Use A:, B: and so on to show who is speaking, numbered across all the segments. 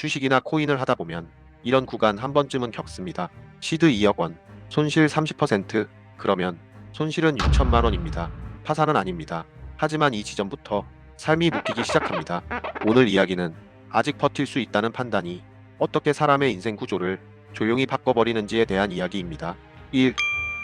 A: 주식이나 코인을 하다 보면 이런 구간 한 번쯤은 겪습니다. 시드 2억 원, 손실 30%, 그러면 손실은 6천만 원입니다. 파산은 아닙니다. 하지만 이 지점부터 삶이 묶이기 시작합니다. 오늘 이야기는 아직 버틸 수 있다는 판단이 어떻게 사람의 인생 구조를 조용히 바꿔버리는지에 대한 이야기입니다. 1.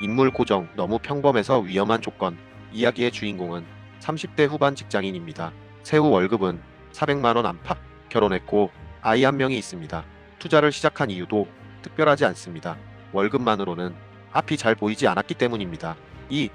A: 인물 고정, 너무 평범해서 위험한 조건. 이야기의 주인공은 30대 후반 직장인입니다. 세후 월급은 400만 원 안팎, 결혼했고 아이 한 명이 있습니다. 투자를 시작한 이유도 특별하지 않습니다. 월급만으로는 앞이 잘 보이지 않았기 때문입니다. 2.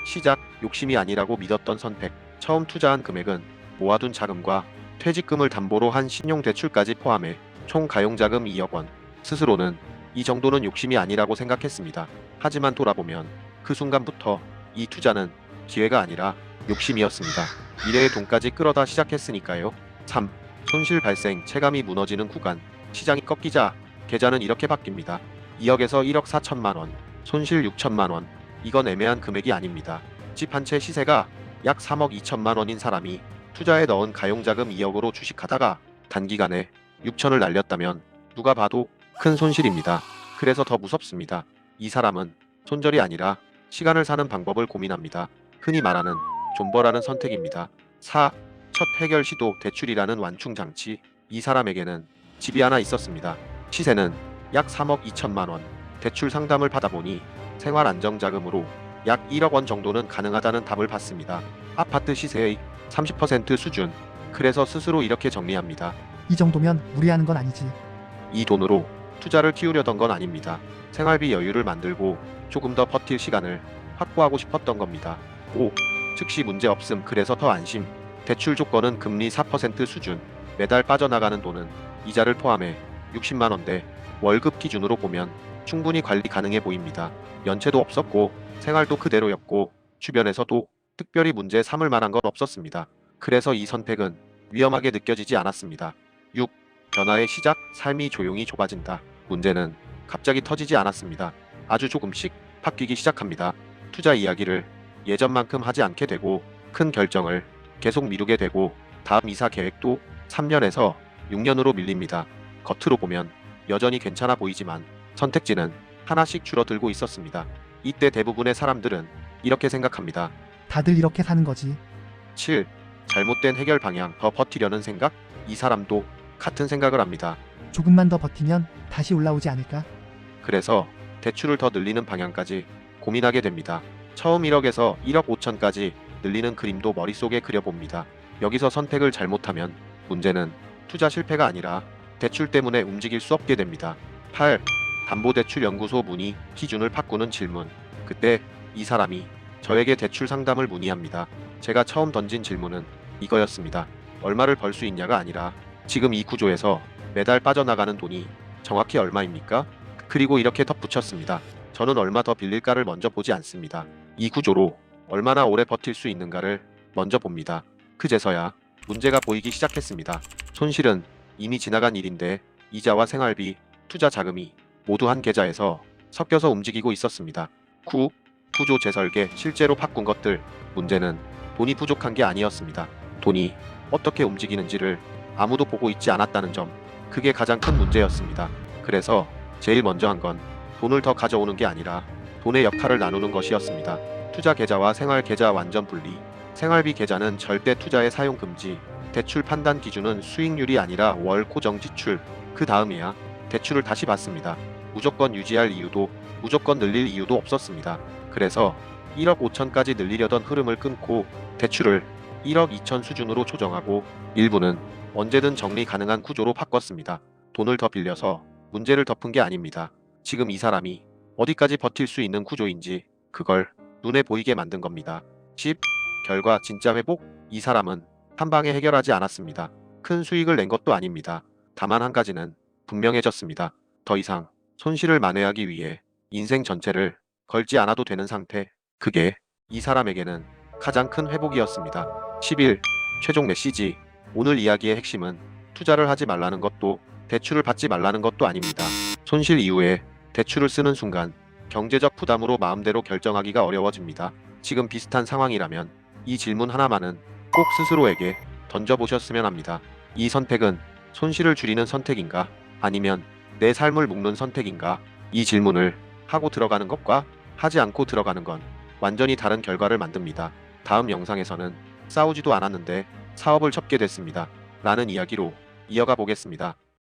A: 시작, 욕심이 아니라고 믿었던 선택. 처음 투자한 금액은 모아둔 자금과 퇴직금을 담보로 한 신용대출까지 포함해 총 가용자금 2억 원. 스스로는 이 정도는 욕심이 아니라고 생각했습니다. 하지만 돌아보면 그 순간부터 이 투자는 기회가 아니라 욕심이었습니다. 미래의 돈까지 끌어다 시작했으니까요. 3. 손실 발생, 체감이 무너지는 구간. 시장이 꺾이자 계좌는 이렇게 바뀝니다. 2억에서 1억 4천만 원, 손실 6천만 원. 이건 애매한 금액이 아닙니다. 집 한 채 시세가 약 3억 2천만 원인 사람이 투자에 넣은 가용자금 2억으로 주식하다가 단기간에 6천을 날렸다면 누가 봐도 큰 손실입니다. 그래서 더 무섭습니다. 이 사람은 손절이 아니라 시간을 사는 방법을 고민합니다. 흔히 말하는 존버라는 선택입니다. 4. 첫 해결 시도, 대출이라는 완충 장치. 이 사람에게는 집이 하나 있었습니다. 시세는 약 3억 2천만 원. 대출 상담을 받아보니 생활 안정자금으로 약 1억 원 정도는 가능하다는 답을 받습니다. 아파트 시세의 30% 수준. 그래서 스스로 이렇게 정리합니다.
B: 이 정도면 무리하는 건 아니지.
A: 이 돈으로 투자를 키우려던 건 아닙니다. 생활비 여유를 만들고 조금 더 버틸 시간을 확보하고 싶었던 겁니다. 5. 즉시 문제 없음, 그래서 더 안심. 대출 조건은 금리 4% 수준. 매달 빠져나가는 돈은 이자를 포함해 60만 원대. 월급 기준으로 보면 충분히 관리 가능해 보입니다. 연체도 없었고 생활도 그대로였고 주변에서도 특별히 문제 삼을 만한 건 없었습니다. 그래서 이 선택은 위험하게 느껴지지 않았습니다. 6. 변화의 시작, 삶이 조용히 좁아진다. 문제는 갑자기 터지지 않았습니다. 아주 조금씩 바뀌기 시작합니다. 투자 이야기를 예전만큼 하지 않게 되고 큰 결정을 계속 미루게 되고 다음 이사 계획도 3년에서 6년으로 밀립니다. 겉으로 보면 여전히 괜찮아 보이지만 선택지는 하나씩 줄어들고 있었습니다. 이때 대부분의 사람들은 이렇게 생각합니다.
B: 다들 이렇게 사는 거지.
A: 7. 잘못된 해결 방향, 더 버티려는 생각? 이 사람도 같은 생각을 합니다.
B: 조금만 더 버티면 다시 올라오지 않을까?
A: 그래서 대출을 더 늘리는 방향까지 고민하게 됩니다. 처음 1억에서 1억 5천까지 늘리는 그림도 머릿속에 그려봅니다. 여기서 선택을 잘못하면 문제는 투자 실패가 아니라 대출 때문에 움직일 수 없게 됩니다. 8. 담보대출연구소 문의, 기준을 바꾸는 질문. 그때 이 사람이 저에게 대출 상담을 문의합니다. 제가 처음 던진 질문은 이거였습니다. 얼마를 벌 수 있냐가 아니라 지금 이 구조에서 매달 빠져나가는 돈이 정확히 얼마입니까? 그리고 이렇게 덧붙였습니다. 저는 얼마 더 빌릴까를 먼저 보지 않습니다. 이 구조로 얼마나 오래 버틸 수 있는가를 먼저 봅니다. 그제서야 문제가 보이기 시작했습니다. 손실은 이미 지나간 일인데 이자와 생활비, 투자 자금이 모두 한 계좌에서 섞여서 움직이고 있었습니다. 9. 구조 재설계, 실제로 바꾼 것들. 문제는 돈이 부족한 게 아니었습니다. 돈이 어떻게 움직이는지를 아무도 보고 있지 않았다는 점. 그게 가장 큰 문제였습니다. 그래서 제일 먼저 한 건 돈을 더 가져오는 게 아니라 돈의 역할을 나누는 것이었습니다. 투자 계좌와 생활 계좌 완전 분리. 생활비 계좌는 절대 투자에 사용 금지. 대출 판단 기준은 수익률이 아니라 월 고정 지출. 그 다음이야 대출을 다시 받습니다. 무조건 유지할 이유도 무조건 늘릴 이유도 없었습니다. 그래서 1억 5천까지 늘리려던 흐름을 끊고 대출을 1억 2천 수준으로 조정하고 일부는 언제든 정리 가능한 구조로 바꿨습니다. 돈을 더 빌려서 문제를 덮은 게 아닙니다. 지금 이 사람이 어디까지 버틸 수 있는 구조인지 그걸 눈에 보이게 만든 겁니다. 10. 결과 진짜 회복? 이 사람은 한 방에 해결하지 않았습니다. 큰 수익을 낸 것도 아닙니다. 다만 한 가지는 분명해졌습니다. 더 이상 손실을 만회하기 위해 인생 전체를 걸지 않아도 되는 상태. 그게 이 사람에게는 가장 큰 회복이었습니다. 11. 최종 메시지. 오늘 이야기의 핵심은 투자를 하지 말라는 것도 대출을 받지 말라는 것도 아닙니다. 손실 이후에 대출을 쓰는 순간 경제적 부담으로 마음대로 결정하기가 어려워집니다. 지금 비슷한 상황이라면 이 질문 하나만은 꼭 스스로에게 던져보셨으면 합니다. 이 선택은 손실을 줄이는 선택인가? 아니면 내 삶을 묶는 선택인가? 이 질문을 하고 들어가는 것과 하지 않고 들어가는 건 완전히 다른 결과를 만듭니다. 다음 영상에서는 싸우지도 않았는데 사업을 접게 됐습니다. 라는 이야기로 이어가 보겠습니다.